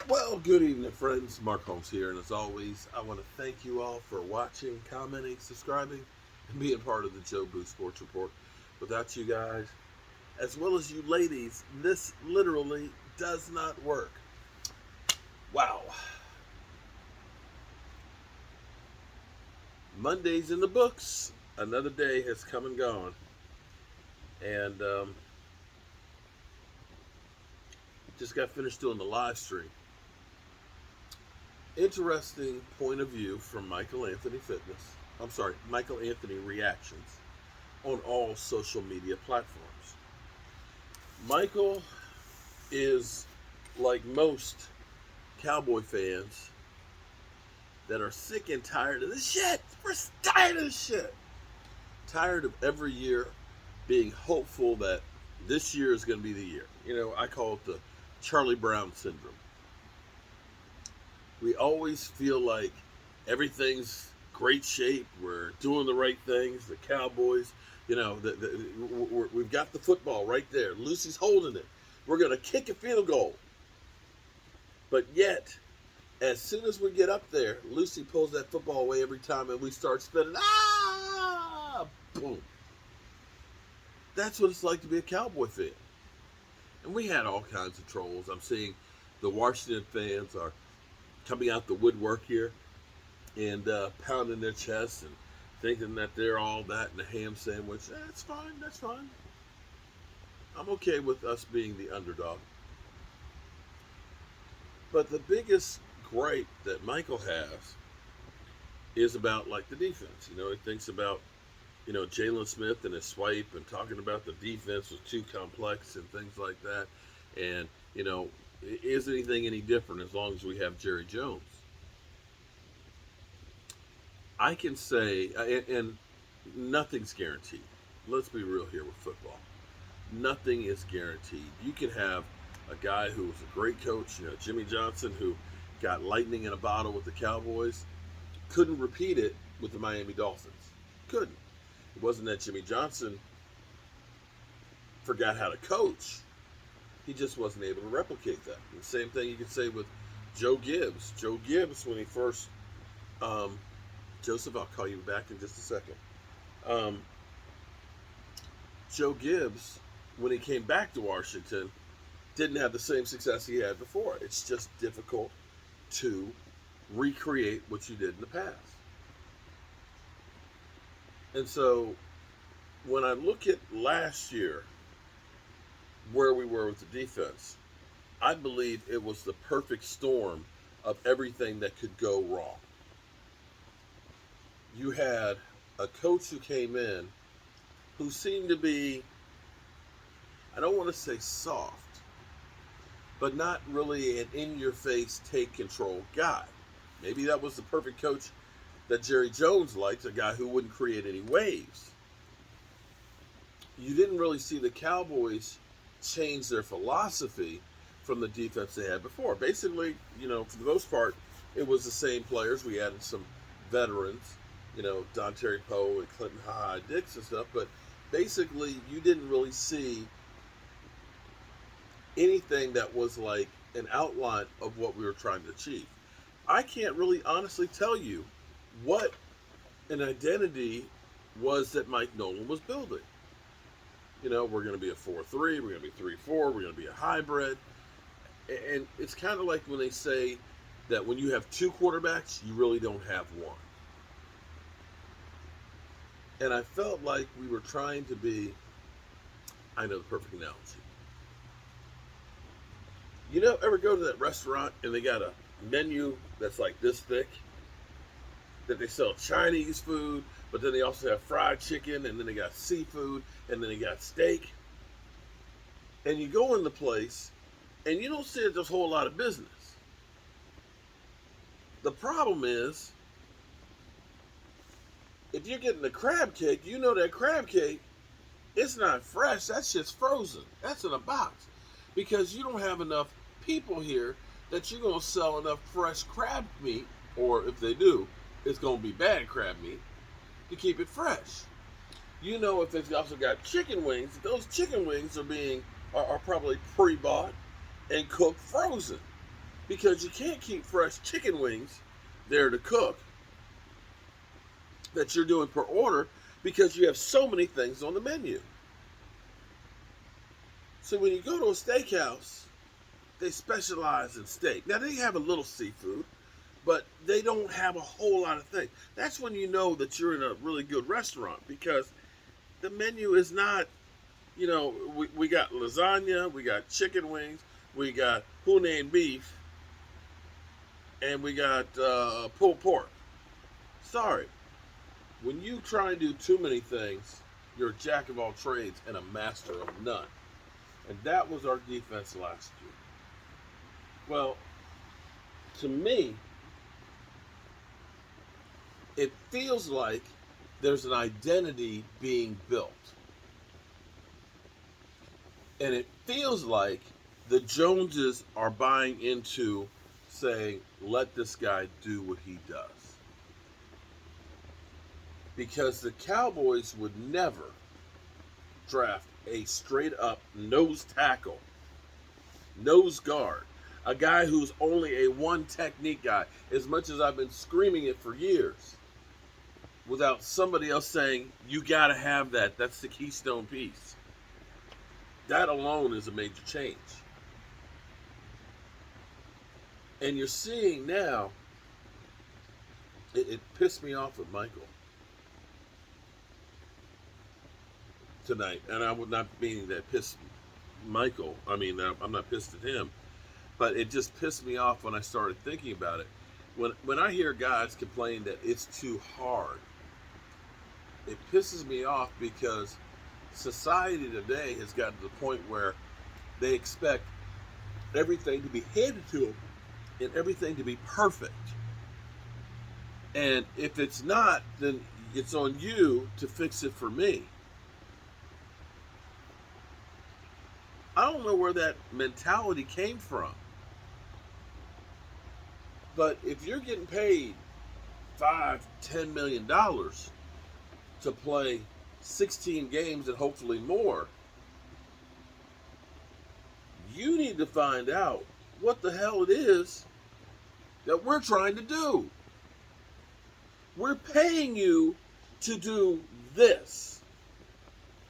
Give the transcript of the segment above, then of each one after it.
Well, good evening, friends. Mark Holmes here, and as always, I want to thank you all for watching, commenting, subscribing, and being part of the Joe Boo Sports Report. Without you guys, as well as you ladies, this literally does not work. Wow. Monday's in the books. Another day has come and gone. And just got finished doing the live stream. Interesting point of view from Michael Anthony Fitness. I'm sorry, Michael Anthony Reactions on all social media platforms. Michael is like most Cowboy fans that are sick and tired of this shit. We're tired of this shit. Tired of every year being hopeful that this year is going to be the year. I call it the Charlie Brown syndrome. We always feel like everything's great shape. We're doing the right things. The Cowboys, we've got the football right there. Lucy's holding it. We're going to kick a field goal. But yet, as soon as we get up there, Lucy pulls that football away every time and we start spinning. Ah! Boom. That's what it's like to be a Cowboy fan. And we had all kinds of trolls. I'm seeing the Washington fans are coming out the woodwork here and pounding their chests and thinking that they're all that in a ham sandwich. That's fine. That's fine. I'm okay with us being the underdog. But the biggest gripe that Michael has is about like the defense. He thinks about Jalen Smith and his swipe and talking about the defense was too complex and things like that. And is anything any different as long as we have Jerry Jones? I can say, and nothing's guaranteed. Let's be real here with football. Nothing is guaranteed. You can have a guy who was a great coach, Jimmy Johnson, who got lightning in a bottle with the Cowboys, couldn't repeat it with the Miami Dolphins. Couldn't. It wasn't that Jimmy Johnson forgot how to coach. He just wasn't able to replicate that. The same thing you could say with Joe Gibbs. Joe Gibbs, when he first, Joseph, I'll call you back in just a second. Joe Gibbs, when he came back to Washington, didn't have the same success he had before. It's just difficult to recreate what you did in the past. And so when I look at last year, where we were with the defense, I believe it was the perfect storm of everything that could go wrong. You had a coach who came in who seemed to be, I don't want to say soft, but not really an in-your-face, take-control guy. Maybe that was the perfect coach that Jerry Jones liked, a guy who wouldn't create any waves. You didn't really see the Cowboys change their philosophy from the defense they had before. Basically, for the most part, it was the same players. We added some veterans, Don Terry Poe and Clinton Dix and stuff, but basically you didn't really see anything that was like an outline of what we were trying to achieve. I can't really honestly tell you what an identity was that Mike Nolan was building. We're going to be a 4-3, we're going to be 3-4, we're going to be a hybrid. And it's kind of like when they say that when you have two quarterbacks, you really don't have one. And I felt like we were trying to be, I know the perfect analogy. Ever go to that restaurant and they got a menu that's like this thick? That they sell Chinese food, but then they also have fried chicken, and then they got seafood, and then they got steak. And you go in the place, and you don't see that there's a whole lot of business. The problem is, if you're getting the crab cake, that crab cake, it's not fresh, that's just frozen. That's in a box. Because you don't have enough people here that you're going to sell enough fresh crab meat, or if they do, it's going to be bad crab meat, to keep it fresh. If they've also got chicken wings, those chicken wings are probably pre-bought and cooked frozen. because you can't keep fresh chicken wings there to cook that you're doing per order because you have so many things on the menu. So when you go to a steakhouse, they specialize in steak. Now they have a little seafood, but they don't have a whole lot of things. That's when you know that you're in a really good restaurant because the menu is not, we got lasagna, we got chicken wings, we got Hunan beef, and we got pulled pork. Sorry, when you try and do too many things, you're a jack of all trades and a master of none. And that was our defense last year. Well, to me, it feels like there's an identity being built. And it feels like the Joneses are buying into saying, let this guy do what he does. Because the Cowboys would never draft a straight up nose tackle, nose guard, a guy who's only a one technique guy, as much as I've been screaming it for years, without somebody else saying, you got to have that. That's the keystone piece. That alone is a major change. And you're seeing now, it pissed me off with Michael tonight. And I would not mean that pissed Michael. I mean, I'm not pissed at him. But it just pissed me off when I started thinking about it. When I hear guys complain that it's too hard, it pisses me off because society today has gotten to the point where they expect everything to be handed to them and everything to be perfect. And if it's not, then it's on you to fix it for me. I don't know where that mentality came from. But if you're getting paid $5-10 million to play 16 games and hopefully more, you need to find out what the hell it is that we're trying to do. We're paying you to do this.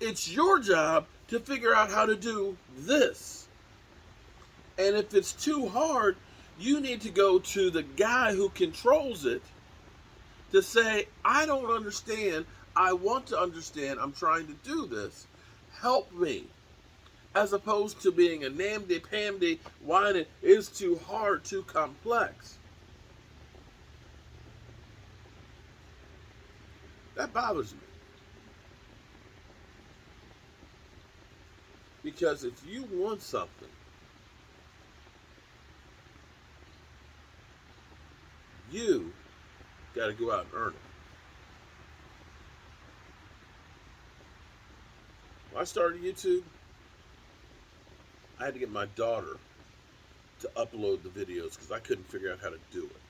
It's your job to figure out how to do this. And if it's too hard, you need to go to the guy who controls it to say, I don't understand. I want to understand. I'm trying to do this. Help me. As opposed to being a namdy-pamdy, whining, it's too hard, too complex. That bothers me. Because if you want something, you got to go out and earn it. When I started YouTube, I had to get my daughter to upload the videos because I couldn't figure out how to do it.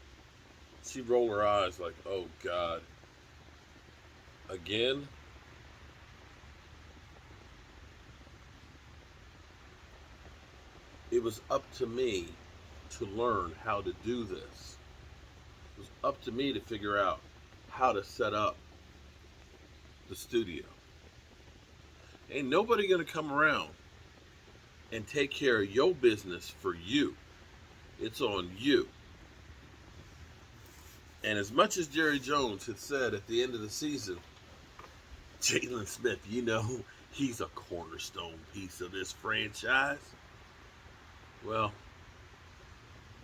She'd roll her eyes like, oh God, again? It was up to me to learn how to do this. It was up to me to figure out how to set up the studio. Ain't nobody gonna come around and take care of your business for you. It's on you. And as much as Jerry Jones had said at the end of the season, Jalen Smith, he's a cornerstone piece of this franchise. Well,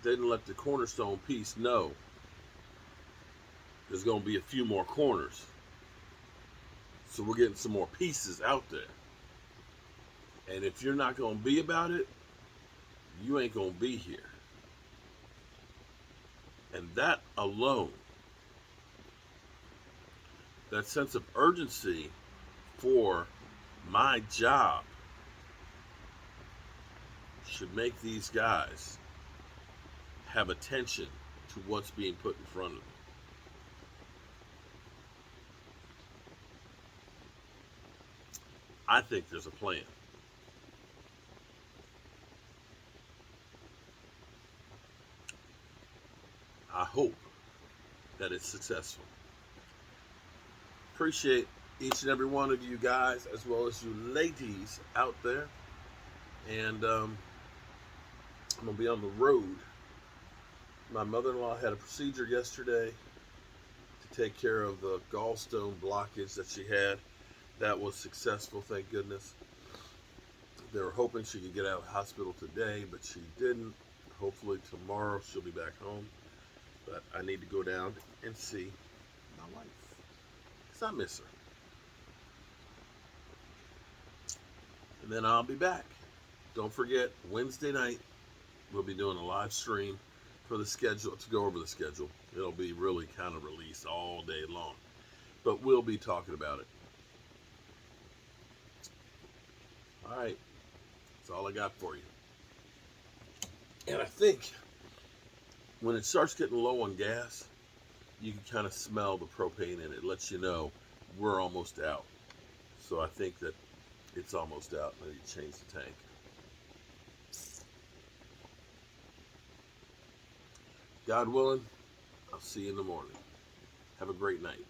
didn't let the cornerstone piece know there's going to be a few more corners. So we're getting some more pieces out there. And if you're not going to be about it, you ain't going to be here. And that alone, that sense of urgency for my job, should make these guys have attention to what's being put in front of them. I think there's a plan. I hope that it's successful. Appreciate each and every one of you guys, as well as you ladies out there. And I'm going to be on the road. My mother-in-law had a procedure yesterday to take care of the gallstone blockage that she had. That was successful, thank goodness. They were hoping she could get out of the hospital today, but she didn't. Hopefully tomorrow she'll be back home. But I need to go down and see my wife, because I miss her. And then I'll be back. Don't forget, Wednesday night, we'll be doing a live stream for the schedule, to go over the schedule. It'll be really kind of released all day long, but we'll be talking about it. All right, that's all I got for you. And I think when it starts getting low on gas, you can kind of smell the propane in it. It lets you know we're almost out. So I think that it's almost out. I need to change the tank. God willing, I'll see you in the morning. Have a great night.